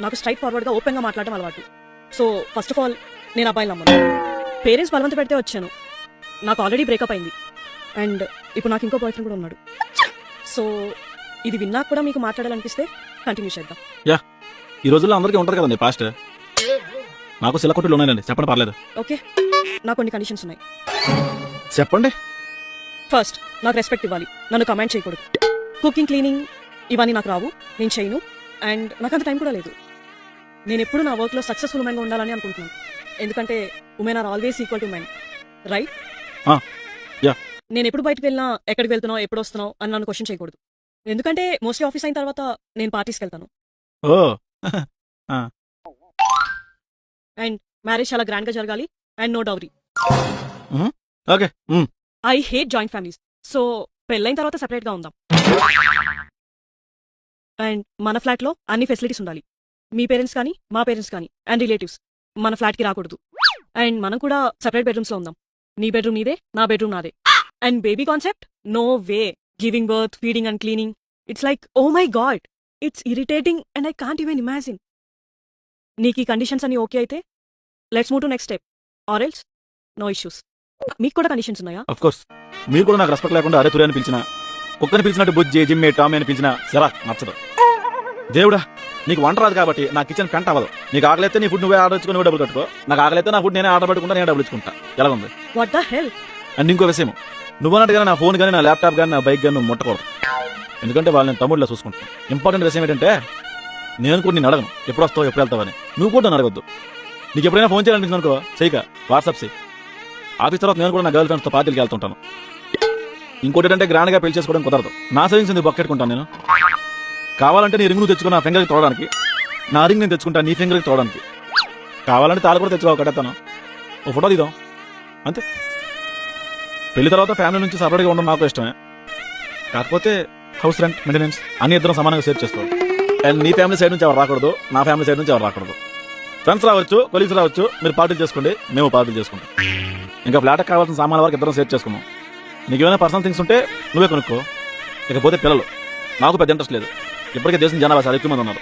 నాకు స్ట్రైట్ ఫార్వర్డ్గా ఓపెన్గా మాట్లాడడం అలవాటు. సో ఫస్ట్ ఆఫ్ ఆల్ నేను అబ్బాయిని నమ్మను. పేరెంట్స్ బలవంత పెడితే వచ్చాను. నాకు ఆల్రెడీ బ్రేకప్ అయింది అండ్ ఇప్పుడు నాకు ఇంకో బాయ్ ఫ్రెండ్ కూడా ఉన్నాడు. సో ఇది విన్నా కూడా మీకు మాట్లాడాలనిపిస్తే కంటిన్యూ చేద్దాం. యా, ఈ రోజుల్లో అందరికీ ఉంటారు కదండి పాస్ట్. నాకు సిలకొట్టులు ఉన్నాయండి, చెప్పండి పర్లేదు. ఓకే, నాకు కొన్ని కండిషన్స్ ఉన్నాయి. చెప్పండి. ఫస్ట్, నాకు రెస్పెక్ట్ ఇవ్వాలి, నన్ను కమాండ్ చేయకూడదు. కుకింగ్, క్లీనింగ్ ఇవన్నీ నాకు రావు, నేను చేయను. అండ్ నాకు అంత టైం కూడా లేదు. నేను ఎప్పుడు నా వర్క్లో సక్సెస్ఫుల్ ఉమెన్గా ఉండాలని అనుకుంటున్నాను. ఎందుకంటే women are always equal to men, right? నేను ఎప్పుడు బయటకు వెళ్ళినా ఎక్కడికి వెళ్తున్నావు, ఎప్పుడు వస్తున్నావు అని నన్ను క్వశ్చన్ చేయకూడదు. ఎందుకంటే మోస్ట్లీ ఆఫీస్ అయిన తర్వాత నేను పార్టీస్కి వెళ్తాను. ఓ అండ్ మ్యారేజ్ చాలా గ్రాండ్ గా జరగాలి and no dowry. Okay. I hate joint families. So పెళ్ళైన తర్వాత సెపరేట్ గా ఉందాం. అండ్ మన ఫ్లాట్ లో అన్ని ఫెసిలిటీస్ ఉండాలి. మీ పేరెంట్స్ కానీ మా పేరెంట్స్ కానీ అండ్ రిలేటివ్స్ మన ఫ్లాట్ కి రాకూడదు. అండ్ మనం కూడా సెపరేట్ బెడ్రూమ్స్ లో ఉందాం. నీ బెడ్రూమ్ నీదే, నా బెడ్రూమ్ నాదే. And baby concept, no way. Giving birth, feeding and cleaning, it's like oh my god, it's irritating and I can't even imagine. నీకు ఈ కండిషన్స్ అన్ని ఓకే అయితే let's move to next step, or else no issues. మీకు కూడా conditions ఉన్నాయా? Of course. మీరు కూడా నాకు రెస్పెక్ట్ లేకుండా అరే తురే అని పిలిచినా, కుక్కని పిలిచినట్టు బుజ్జి, జిమ్మే, టామీ అని పిలిచినా సరా నచ్చదు. దేవుడా, నీకు వంట రాదు కాబట్టి నా కిచెన్ పెంట అవ్వదు. నీకు ఆకలిస్తే నీ ఫుడ్ నువ్వే ఆర్డర్ ఇచ్చుకుని డబ్బులు కట్టుకో. నాకు ఆకలిస్తే నా ఫుడ్ నేనే ఆర్డర్ పెట్టుకుంటా, నేను డబ్బులు ఇచ్చుకుంటా. ఎలా ఉంది? What the hell? అండ్ ఇంకో విషయం, నువ్వు అన్నట్టుగా నా ఫోన్ కానీ, నా ల్యాప్టాప్ కానీ, నా బైక్ కానీ నువ్వు ముట్టకూడదు. ఎందుకంటే వాళ్ళు నేను తమ్ముడిలో చూసుకుంటాను. ఇంపార్టెంట్ విషయం ఏంటంటే, నేను కూడా నేను అడగను ఎప్పుడు వస్తావు, ఎప్పుడు వెళ్తావని. నువ్వు కూడా నన్ను అడగద్దు. నీకు ఎప్పుడైనా ఫోన్ చేయాలనిపించింది అనుకో, చేయక వాట్సాప్ చేయి. ఆఫీస్ తర్వాత నేను కూడా నా గర్ల్ ఫ్రెండ్స్తో పార్టీకి వెళ్తుంటాను. ఇంకోటి ఏంటంటే గ్రాండ్ గా పెళ్లి చేసుకోవడం కుదరదు. నా సేవింగ్స్ ఎందుకు బొక్కెట్టుకుంటాను నేను. కావాలంటే నీ రింగ్ నువ్వు తెచ్చుకుని నా ఫింగర్కి తోడడానికి, నా రింగ్ నేను తెచ్చుకుంటా నీ ఫింగర్కి తోడడానికి. కావాలంటే తాళి కూడా తెచ్చుకోవాలి, కట్టేస్తాను. ఓ ఫోటో తీద్దాం అంతే. పెళ్లి తర్వాత ఫ్యామిలీ నుంచి సపరేట్గా ఉండడం నాకు ఇష్టమే. కాకపోతే హౌస్ రెంట్, మెయింటెనెన్స్ అన్ని ఇద్దరం సమానంగా షేర్ చేసుకోవాలి. అండ్ నీ ఫ్యామిలీ సైడ్ నుంచి ఎవరు రాకూడదు, నా ఫ్యామిలీ సైడ్ నుంచి ఎవరు రాకూడదు. ఫ్రెండ్స్ రావచ్చు, కొలీగ్స్ రావచ్చు, మీరు పార్టీలు చేసుకోండి, మేము పార్టీలు చేసుకుంటాం. ఇంకా ఫ్లాట్కి కావాల్సిన సామాన్ల వరకు ఇద్దరం షేర్ చేసుకున్నాం. నీకు ఏమైనా పర్సనల్ థింగ్స్ ఉంటే నువ్వే కొనుక్కో. ఇకపోతే పిల్లలు నాకు పెద్ద ఇంట్రెస్ట్ లేదు. ఇప్పటికే దేశం జనాభా చాలా ఎక్కువ మంది ఉన్నారు.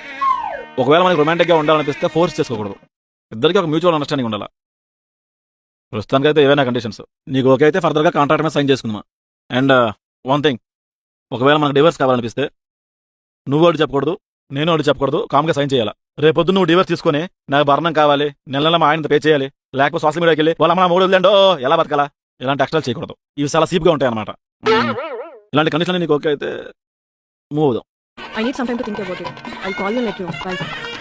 ఒకవేళ మనకి రొమాంటిక్గా ఉండాలనిపిస్తే ఫోర్స్ చేసుకోకూడదు. ఇద్దరికి ఒక మ్యూచువల్ అండర్స్టాండింగ్ ఉండాలి. ప్రస్తుతానికి అయితే ఏవైనా కండిషన్స్ నీకు ఓకే అయితే ఫర్దర్గా కాంట్రాక్ట్ మీద సైన్ చేసుకుందామా. అండ్ వన్ థింగ్, ఒకవేళ మనకు డివర్స్ కావాలనిపిస్తే నువ్వు వాడు చెప్పకూడదు, నేను వాడు చెప్పకూడదు, కామ్గా సైన్ చేయాలా. రేపొద్దు నువ్వు డివర్స్ తీసుకుని నాకు భరణం కావాలి, నెల మా ఆయన పే చేయాలి, లేకపోతే సోషల్ మీడియాకి వెళ్ళి వాళ్ళ మన మూడు వదిలేండో ఎలా బతకాలా, ఇలాంటి ఎక్స్ట్రాలు చేయకూడదు. ఇవి చాలా సీప్గా ఉంటాయి అన్నమాట. ఇలాంటి కండిషన్లు నీకు ఓకే అయితే మూవ్ అవుదాం. I need some time to think about it. I'll call you and let you know. Bye.